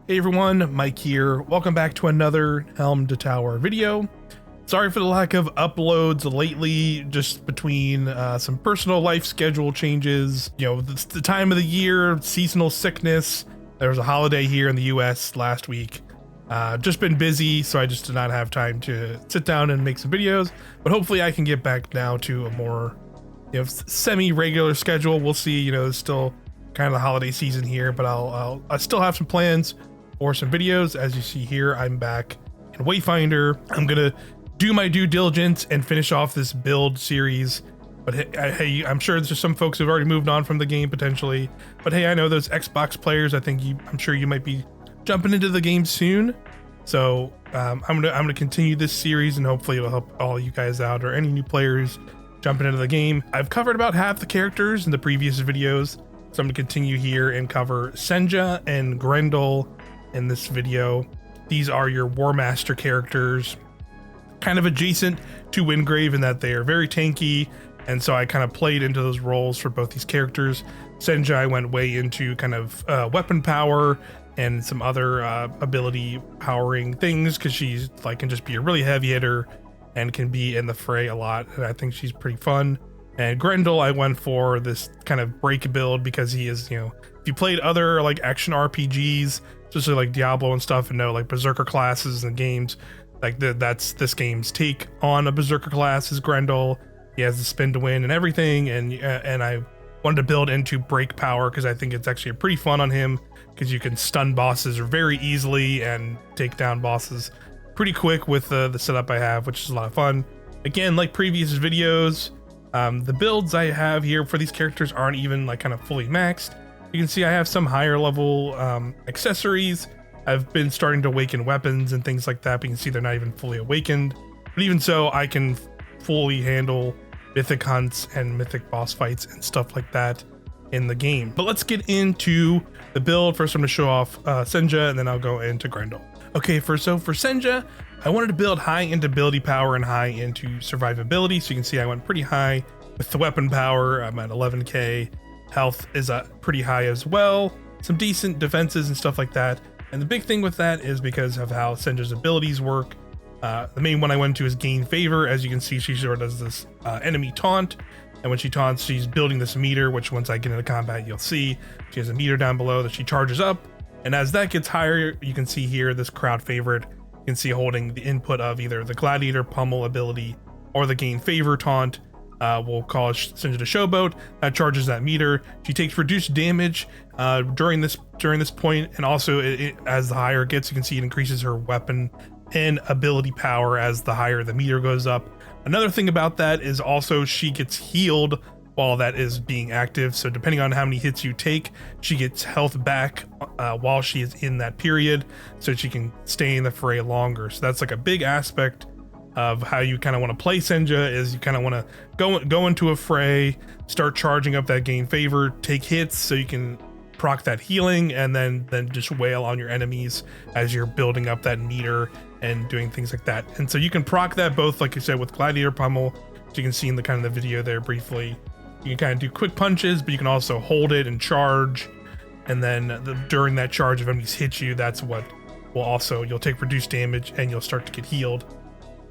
Hey everyone, Mike here. Welcome back to another Helm to Tower video. Sorry for the lack of uploads lately, just between some personal life schedule changes. You know, it's the time of the year, seasonal sickness. There was a holiday here in the US last week. Just been busy, so I just did not have time to sit down and make some videos. But hopefully I can get back now to a more, semi-regular schedule. We'll see. You know, it's still kind of the holiday season here, but I still have some plans for some videos. As you see here, I'm back in Wayfinder. I'm gonna do my due diligence and finish off this build series. But hey, I'm sure there's some folks who've already moved on from the game potentially. But hey, I know those Xbox players. I'm sure you might be jumping into the game soon. So I'm gonna continue this series, and hopefully it'll help all you guys out or any new players jumping into the game. I've covered about half the characters in the previous videos, so I'm gonna continue here and cover Senja and Grendel in this video. These are your War Master characters, kind of adjacent to Wingrave in that they are very tanky, and so I kind of played into those roles for both these characters. Senja, I went way into kind of weapon power and some other ability powering things, because she's like can just be a really heavy hitter and can be in the fray a lot, and I think she's pretty fun. And Grendel, I went for this kind of break build because he is, if you played other like action RPGs, especially like Diablo and stuff, and know like berserker classes and games, like that's this game's take on a berserker class is Grendel. He has the spin to win and everything, and I wanted to build into break power because I think it's actually pretty fun on him, because you can stun bosses very easily and take down bosses pretty quick with the setup I have, which is a lot of fun. Again, like previous videos, the builds I have here for these characters aren't even like kind of fully maxed. You can see I have some higher level accessories. I've been starting to awaken weapons and things like that, but you can see they're not even fully awakened. But even so, I can fully handle mythic hunts and mythic boss fights and stuff like that in the game. But let's get into the build. First, I'm going to show off Senja, and then I'll go into Grendel. Okay, for Senja, I wanted to build high into ability power and high into survivability. So you can see I went pretty high with the weapon power. I'm at 11k. Health is pretty high as well. Some decent defenses and stuff like that. And the big thing with that is because of how Senja's abilities work. The main one I went to is Gain Favor. As you can see, she sort of does this enemy taunt. And when she taunts, she's building this meter, which once I get into combat, you'll see she has a meter down below that she charges up. And as that gets higher, you can see here this crowd favorite. You can see holding the input of either the Gladiator Pummel ability or the Gain Favor taunt. We'll call Senja to Showboat. That charges that meter. She takes reduced damage during this point, and also as the higher it gets, you can see it increases her weapon and ability power as the higher the meter goes up. Another thing about that is also she gets healed while that is being active. So depending on how many hits you take, she gets health back while she is in that period, so she can stay in the fray longer. So that's like a big aspect of how you kind of want to play Senja, is you kind of want to go into a fray, start charging up that Gain Favor, take hits so you can proc that healing, and then just wail on your enemies as you're building up that meter and doing things like that. And so you can proc that both, like I said, with Gladiator Pummel, so you can see in the kind of the video there briefly. You can kind of do quick punches, but you can also hold it and charge, and then during that charge, if enemies hit you, that's what will also, you'll take reduced damage and you'll start to get healed.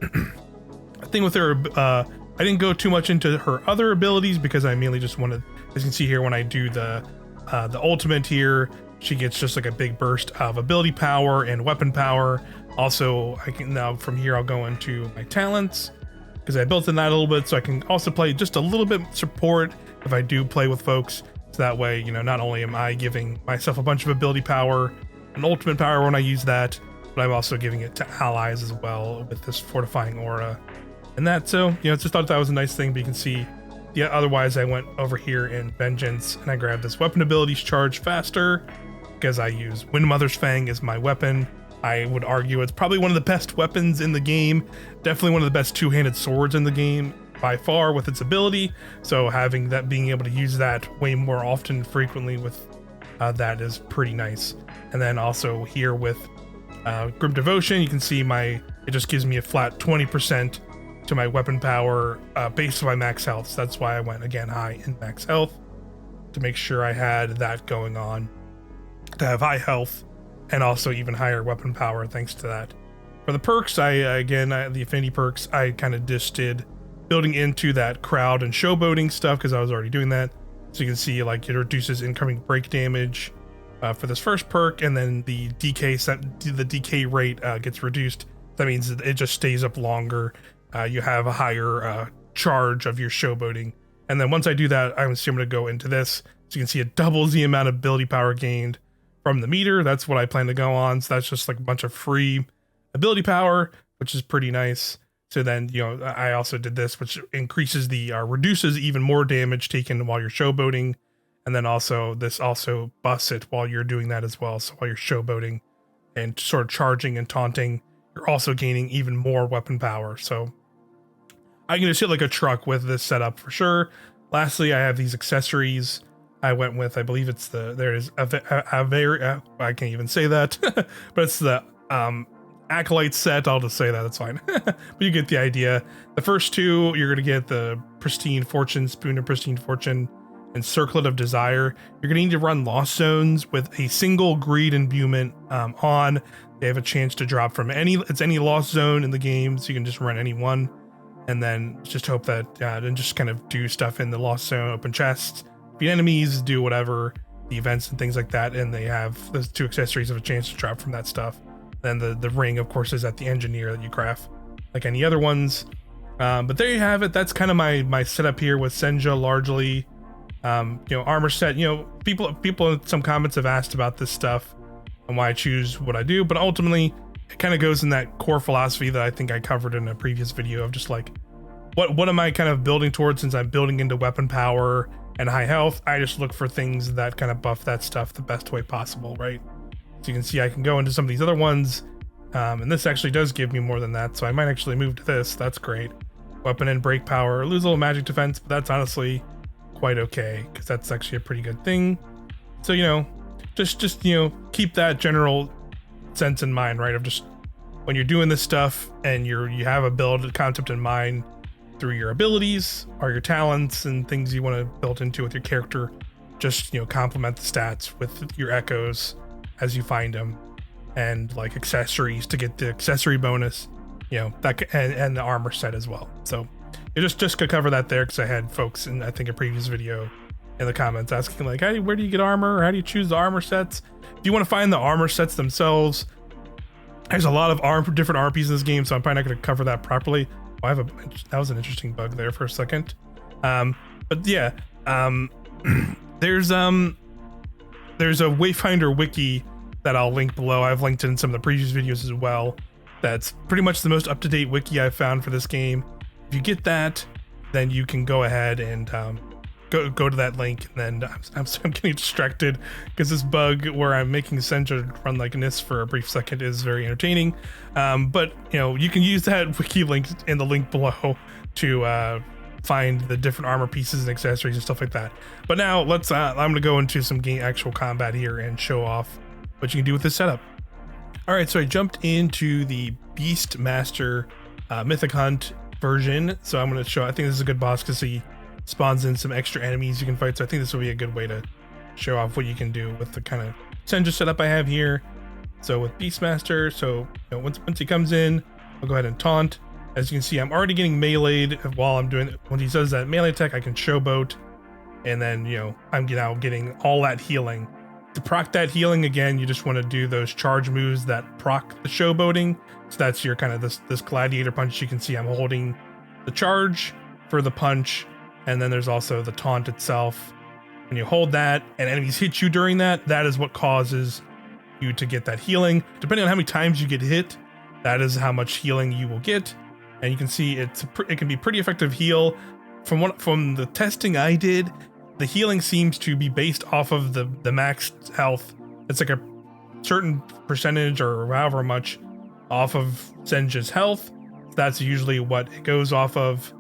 I think with her, I didn't go too much into her other abilities because I mainly just wanted, as you can see here, when I do the ultimate here, she gets just like a big burst of ability power and weapon power. Also, I can now from here I'll go into my talents, because I built in that a little bit, so I can also play just a little bit support if I do play with folks. So that way, not only am I giving myself a bunch of ability power and ultimate power when I use that, but I'm also giving it to allies as well with this fortifying aura and that. So, just thought that was a nice thing. But you can see, otherwise I went over here in Vengeance and I grabbed this weapon abilities charge faster, because I use Windmother's Fang as my weapon. I would argue it's probably one of the best weapons in the game. Definitely one of the best two-handed swords in the game by far with its ability. So having that, being able to use that way more often, frequently with that is pretty nice. And then also here with Grim Devotion, you can see it just gives me a flat 20% to my weapon power based on my max health. So that's why I went again high in max health, to make sure I had that going on, to have high health and also even higher weapon power thanks to that. For the perks, the affinity perks, I kind of just did building into that crowd and showboating stuff because I was already doing that. So you can see like it reduces incoming break damage for this first perk, and then the decay rate gets reduced. That means it just stays up longer. You have a higher charge of your showboating. And then once I do that, I'm going to go into this. So you can see it doubles the amount of ability power gained from the meter. That's what I plan to go on. So that's just like a bunch of free ability power, which is pretty nice. So then, I also did this, which increases reduces even more damage taken while you're showboating. And then also this also buffs it while you're doing that as well. So while you're showboating and sort of charging and taunting, you're also gaining even more weapon power. So I can just hit like a truck with this setup for sure. Lastly, I have these accessories. I went with, I believe it's I can't even say that, but it's the Acolyte set. I'll just say that, that's fine. But you get the idea. The first two, you're going to get the Pristine Fortune, Spoon of Pristine Fortune, and Circlet of Desire. You're going to need to run Lost Zones with a single Greed Imbuement on. They have a chance to drop from any Lost Zone in the game, so you can just run any one. And then just hope that, and just kind of do stuff in the Lost Zone, open chests, beat enemies, do whatever, the events and things like that. And they have those two accessories have a chance to drop from that stuff. Then the ring, of course, is at the engineer that you craft like any other ones. But there you have it. That's kind of my setup here with Senja largely. Armor set, people in some comments have asked about this stuff and why I choose what I do, but ultimately it kind of goes in that core philosophy that I think I covered in a previous video of just like, what am I kind of building towards? Since I'm building into weapon power and high health, I just look for things that kind of buff that stuff the best way possible, right? So you can see I can go into some of these other ones, and this actually does give me more than that, so I might actually move to this. That's great. Weapon and break power, lose a little magic defense, but that's honestly quite okay, because that's actually a pretty good thing. So, just keep that general sense in mind, right? Of just when you're doing this stuff and you have a build concept in mind through your abilities or your talents and things you want to build into with your character, just complement the stats with your echoes as you find them, and like accessories to get the accessory bonus, that and the armor set as well. So just to cover that there, because I had folks in I think a previous video in the comments asking like, hey, where do you get armor? Or how do you choose the armor sets? If you want to find the armor sets themselves, there's a lot of different armor pieces in this game, so I'm probably not going to cover that properly. Oh, that was an interesting bug there for a second. But yeah, there's a Wayfinder Wiki that I'll link below. I've linked in some of the previous videos as well. That's pretty much the most up-to-date wiki I've found for this game. If you get that, then you can go ahead and go to that link. And then I'm getting distracted because this bug where I'm making Senja run like this for a brief second is very entertaining. But you can use that wiki link in the link below to find the different armor pieces and accessories and stuff like that. But now let's I'm gonna go into some actual combat here and show off what you can do with this setup. All right, so I jumped into the Beastmaster Mythic Hunt version. So I'm gonna show, I think this is a good boss because he spawns in some extra enemies you can fight. So I think this will be a good way to show off what you can do with the kind of Senja setup I have here. So with Beastmaster, so once he comes in, I'll go ahead and taunt. As you can see, I'm already getting meleeed while I'm doing it. When he does that melee attack, I can showboat, and then I'm now getting all that healing. To proc that healing again, you just want to do those charge moves that proc the showboating. So that's your kind of this gladiator punch. You can see I'm holding the charge for the punch, and then there's also the taunt itself. When you hold that and enemies hit you during that, that is what causes you to get that healing. Depending on how many times you get hit, that is how much healing you will get. And you can see it can be pretty effective heal. From the testing I did, the healing seems to be based off of the max health. It's like a certain percentage or however much off of Senja's health. That's usually what it goes off of.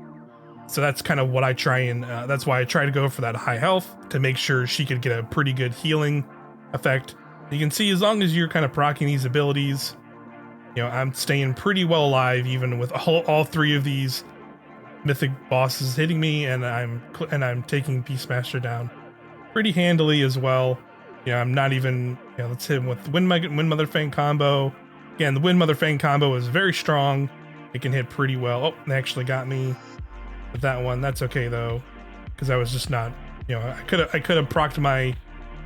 So that's kind of what I try and that's why I try to go for that high health to make sure she could get a pretty good healing effect. You can see as long as you're kind of proccing these abilities, I'm staying pretty well alive even with all three of these mythic bosses hitting me, and I'm taking Beastmaster down pretty handily as well. I'm not even Yeah, let's hit him with the Wind Mother Fang combo. Again, the Wind Mother Fang combo is very strong. It can hit pretty well. Oh, they actually got me with that one. That's okay though, because I was just not, you know, I could have procced my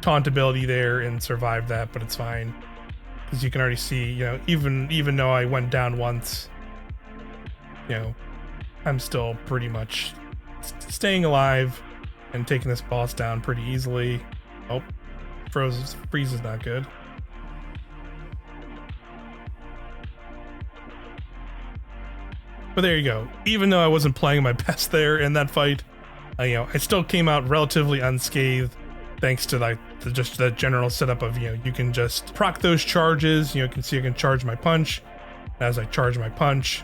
taunt ability there and survived that, but it's fine. Because you can already see, you know, even though I went down once, you know, I'm still pretty much staying alive and taking this boss down pretty easily. Oh, freeze is not good. But there you go. Even though I wasn't playing my best there in that fight, you know, I still came out relatively unscathed, thanks to like just the general setup of, you know, you can just proc those charges. You know, you can see I can charge my punch. As I charge my punch,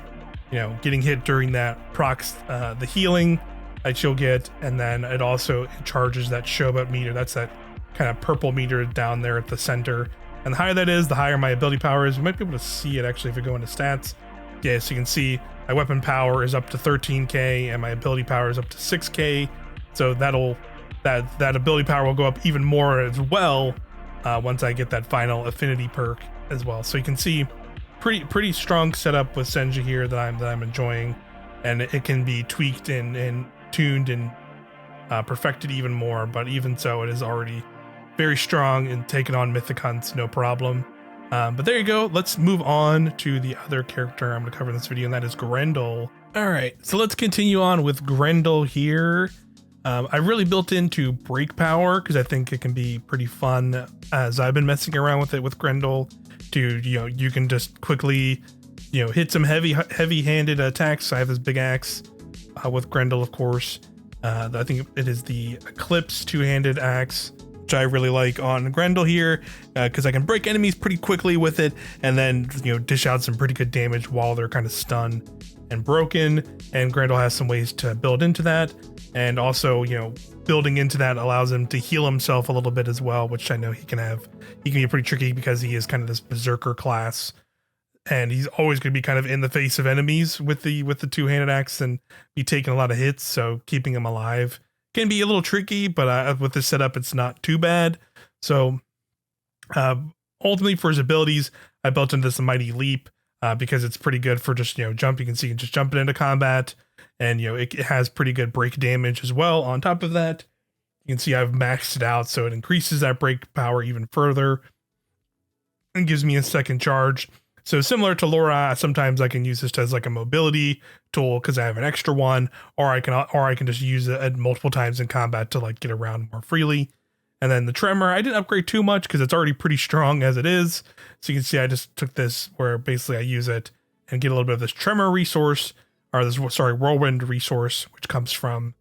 you know, getting hit during that procs the healing that you'll get, and then it also charges that Showboat meter. That's that kind of purple meter down there at the center. And the higher that is, the higher my ability power is. You might be able to see it actually if you go into stats. Yeah, so you can see my weapon power is up to 13k and my ability power is up to 6k. So that ability power will go up even more as well once I get that final affinity perk as well. So you can see pretty strong setup with Senja here that I'm enjoying, and it can be tweaked and tuned and perfected even more. But even so, it is already very strong and taking on mythic hunts no problem. But there you go. Let's move on to the other character I'm going to cover in this video, and that is Grendel. All right, so let's continue on with Grendel here. I really built into break power because I think it can be pretty fun as I've been messing around with it with Grendel. To, you know, you can just quickly, you know, hit some heavy-handed attacks. I have this big axe with Grendel, of course. I think it is the Eclipse two-handed axe, which I really like on Grendel here, because I can break enemies pretty quickly with it, and then, you know, dish out some pretty good damage while they're kind of stunned and broken. And Grendel has some ways to build into that, and also, you know, building into that allows him to heal himself a little bit as well, which I know he can have. He can be pretty tricky because he is kind of this berserker class, and he's always going to be kind of in the face of enemies with the two-handed axe and be taking a lot of hits. So keeping him alive can be a little tricky, but with this setup, it's not too bad. So ultimately, for his abilities, I built into this Mighty Leap because it's pretty good for just, you know, jump. You can see just jumping into combat, and, you know, it has pretty good break damage as well. On top of that, you can see I've maxed it out, so it increases that break power even further and gives me a second charge. So similar to Laura, sometimes I can use this as like a mobility tool because I have an extra one, or I can just use it multiple times in combat to like get around more freely. And then the Tremor, I didn't upgrade too much because it's already pretty strong as it is. So you can see I just took this where basically I use it and get a little bit of this Tremor resource, or this, sorry, Whirlwind resource, which comes from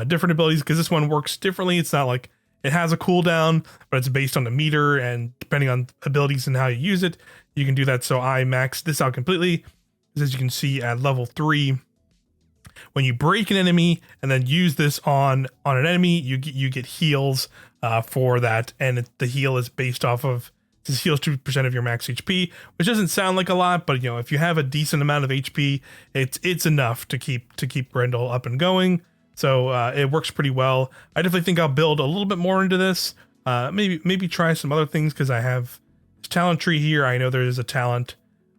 different abilities, because this one works differently. It's not like it has a cooldown, but it's based on the meter, and depending on abilities and how you use it, you can do that. So I maxed this out completely. As you can see at level 3, when you break an enemy and then use this on an enemy, you get heals for that, and the heal is based off of, this heals 2% of your max HP, which doesn't sound like a lot, but, you know, if you have a decent amount of HP, it's enough to keep Grendel up and going. So it works pretty well. I definitely think I'll build a little bit more into this. Maybe try some other things, because I have this talent tree here. I know there is a talent,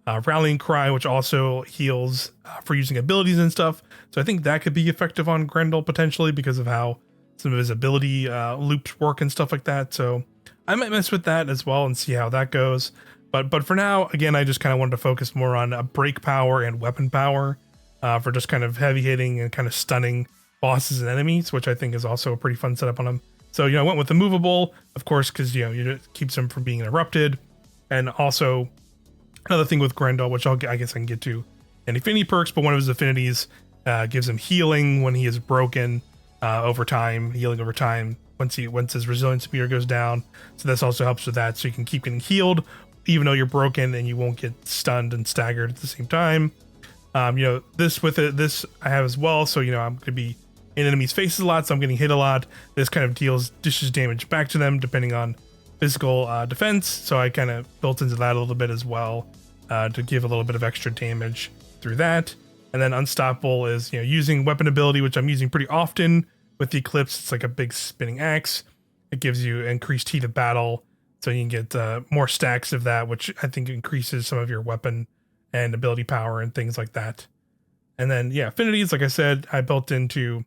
Rallying Cry, which also heals for using abilities and stuff. So I think that could be effective on Grendel potentially because of how some of his ability loops work and stuff like that. So I might mess with that as well and see how that goes. But for now, again, I just kind of wanted to focus more on break power and weapon power for just kind of heavy hitting and kind of stunning bosses and enemies, which I think is also a pretty fun setup on them. So, you know, I went with the movable, of course, because, you know, it keeps them from being interrupted. And also another thing with Grendel, which I guess I can get to in affinity perks, but one of his affinities gives him healing when he is broken over time, healing over time once his resilience meter goes down. So this also helps with that. So you can keep getting healed even though you're broken, and you won't get stunned and staggered at the same time. You know, this I have as well. So, you know, I'm going to be in enemies' faces a lot, so I'm getting hit a lot. This kind of dishes damage back to them depending on physical defense. So I kind of built into that a little bit as well to give a little bit of extra damage through that. And then Unstoppable is, you know, using weapon ability, which I'm using pretty often with the Eclipse. It's like a big spinning axe. It gives you increased heat of battle. So you can get more stacks of that, which I think increases some of your weapon and ability power and things like that. And then, yeah, affinities, like I said, I built into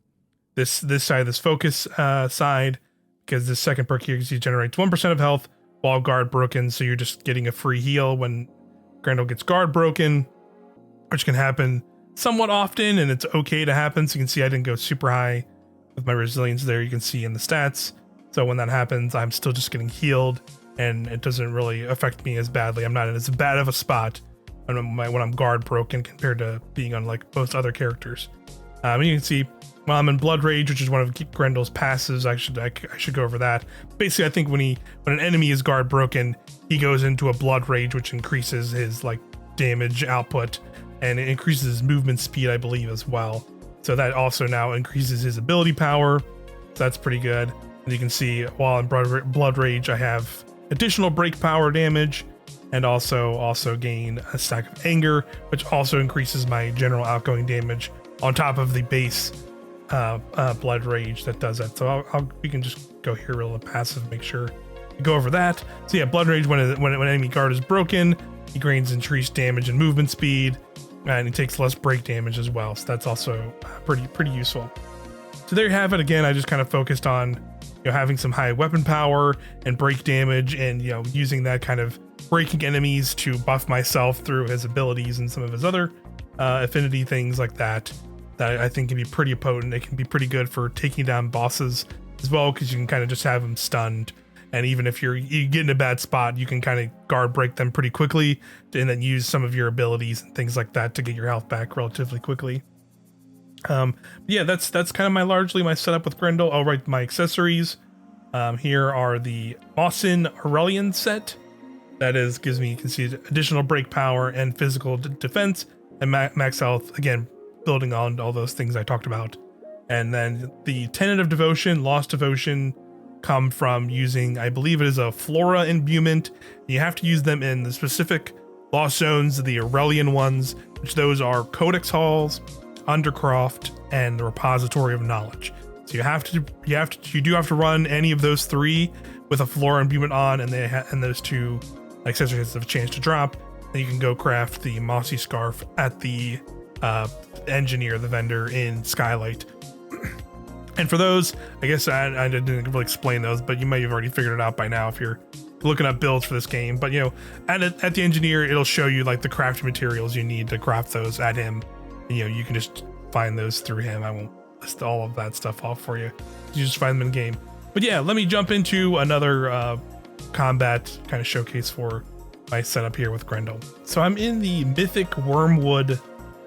this side, this focus side, because this second perk here generates 1% of health while guard broken. So you're just getting a free heal when Grendel gets guard broken, which can happen somewhat often, and it's okay to happen. So you can see I didn't go super high with my resilience there. You can see in the stats. So when that happens, I'm still just getting healed, and it doesn't really affect me as badly. I'm not in as bad of a spot when I'm guard broken compared to being on like most other characters. And you can see while I'm in Blood Rage, which is one of Grendel's passives, I should go over that. Basically, I think when an enemy is guard broken, he goes into a Blood Rage, which increases his like damage output, and it increases his movement speed, I believe, as well. So that also now increases his ability power. So that's pretty good. And you can see while in Blood Rage, I have additional break power damage, and also gain a stack of anger, which also increases my general outgoing damage on top of the base Blood Rage that does that. So we can just go here real passive, make sure to go over that. So yeah, Blood Rage, when enemy guard is broken, he gains increased damage and movement speed, and he takes less break damage as well. So that's also pretty useful. So there you have it. Again, I just kind of focused on having some high weapon power and break damage, and using that kind of breaking enemies to buff myself through his abilities and some of his other affinity things like that I think can be pretty potent. It can be pretty good for taking down bosses as well, because you can kind of just have them stunned, and even if you get in a bad spot, you can kind of guard break them pretty quickly, and then use some of your abilities and things like that to get your health back relatively quickly. Yeah, that's kind of largely my setup with Grendel. Oh, right, my accessories. Here are the Mawson Aurelian set. That gives me, you can see, additional break power and physical defense and max health. Again, building on all those things I talked about. And then the Tenet of Devotion, Lost Devotion, come from using, I believe it is a Flora imbuement. You have to use them in the specific lost zones, the Aurelian ones, which those are Codex Halls, Undercroft, and the Repository of Knowledge. So you do have to run any of those three with a Flora imbuement on, and those two accessories have a chance to drop. Then you can go craft the Mossy Scarf at the engineer, the vendor in Skylight. And for those, I guess I didn't really explain those, but you might have already figured it out by now if you're looking up builds for this game. But at the engineer, it'll show you like the crafting materials you need to craft those at him. And, you can just find those through him. I won't list all of that stuff off for you. You just find them in game. But yeah, let me jump into another combat kind of showcase for my setup here with Grendel. So I'm in the Mythic Wormwood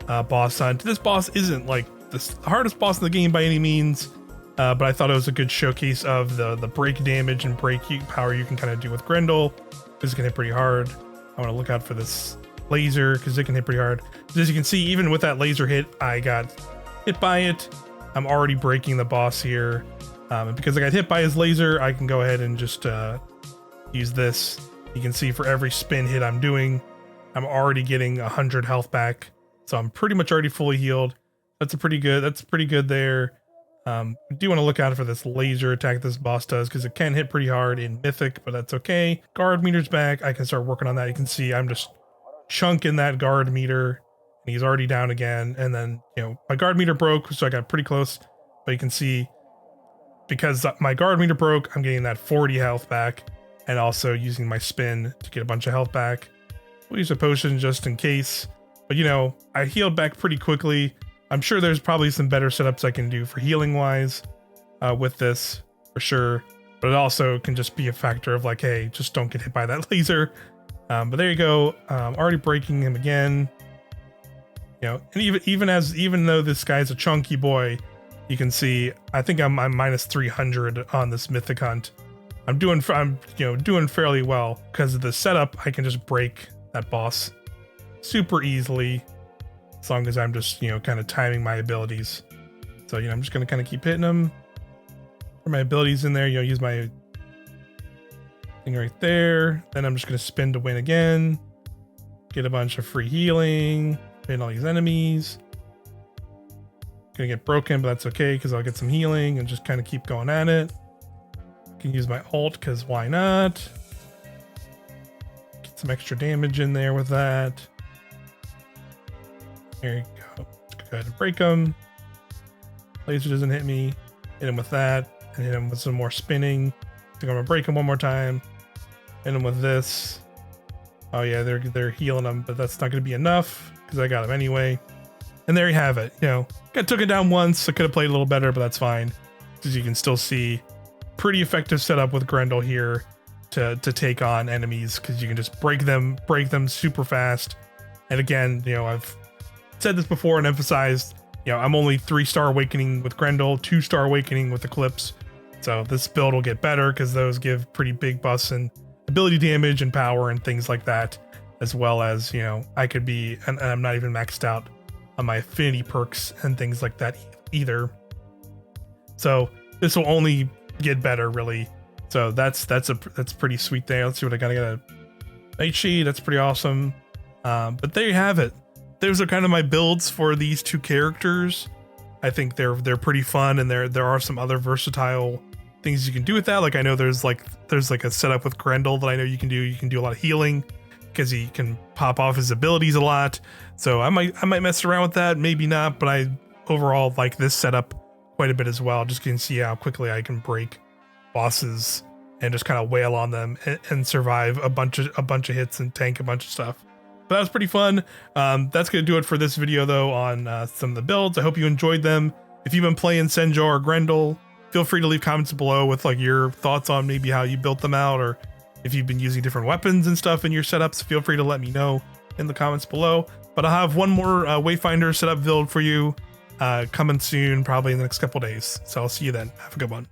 boss hunt. This boss isn't like the hardest boss in the game by any means, but I thought it was a good showcase of the break damage and break power you can kind of do with Grendel. This can hit pretty hard. I want to look out for this laser because it can hit pretty hard. As you can see, even with that laser hit, I got hit by it. I'm already breaking the boss here. And because I got hit by his laser, I can go ahead and just use this. You can see for every spin hit I'm doing, I'm already getting 100 health back. So I'm pretty much already fully healed. That's pretty good there. I do want to look out for this laser attack this boss does, because it can hit pretty hard in Mythic, but that's okay. Guard meter's back. I can start working on that. You can see I'm just chunking that guard meter, and he's already down again. And then, my guard meter broke, so I got pretty close. But you can see, because my guard meter broke, I'm getting that 40 health back, and also using my spin to get a bunch of health back. We'll use a potion just in case. But I healed back pretty quickly. I'm sure there's probably some better setups I can do for healing wise with this for sure. But it also can just be a factor of like, hey, just don't get hit by that laser. But there you go. Already breaking him again. And even though this guy's a chunky boy, you can see I think I'm minus 300 on this Mythic hunt. I'm doing fairly well because of the setup. I can just break that boss super easily, as long as I'm just kind of timing my abilities. So I'm just gonna kind of keep hitting them. For my abilities in there, use my thing right there. Then I'm just gonna spin to win again. Get a bunch of free healing. Hit all these enemies. Gonna get broken, but that's okay because I'll get some healing and just kind of keep going at it. Can use my ult because why not? some extra damage in there with that. There you go. Let's go ahead and break them. Laser doesn't hit me. Hit him with that, and hit him with some more spinning. I think I'm gonna break him one more time. Hit him with this. Oh yeah, they're healing him, but that's not gonna be enough because I got him anyway. And there you have it. You know, I took it down once. I could have played a little better, but that's fine. As you can still see, pretty effective setup with Grendel here to take on enemies, because you can just break them super fast. And again, you know, I've said this before and emphasized, you know, I'm only 3-star awakening with Grendel, 2-star awakening with Eclipse. So this build will get better because those give pretty big buffs in ability damage and power and things like that, as well as, you know, I could be, and I'm not even maxed out on my affinity perks and things like that either. So this will only get better, really. So that's pretty sweet there. Let's see what I got. I got a Nightshade. That's pretty awesome. But there you have it. Those are kind of my builds for these two characters. I think they're pretty fun, and there are some other versatile things you can do with that. Like I know there's like a setup with Grendel that I know you can do. You can do a lot of healing because he can pop off his abilities a lot. So I might mess around with that, maybe not, but I overall like this setup quite a bit as well. Just can see how quickly I can break bosses and just kind of wail on them and survive a bunch of hits and tank a bunch of stuff. But that was pretty fun. That's gonna do it for this video though on some of the builds. I hope you enjoyed them. If you've been playing Senja or Grendel, feel free to leave comments below with like your thoughts on maybe how you built them out, or if you've been using different weapons and stuff in your setups. Feel free to let me know in the comments below. But I'll have one more Wayfinder setup build for you coming soon, probably in the next couple days. So I'll see you then. Have a good one.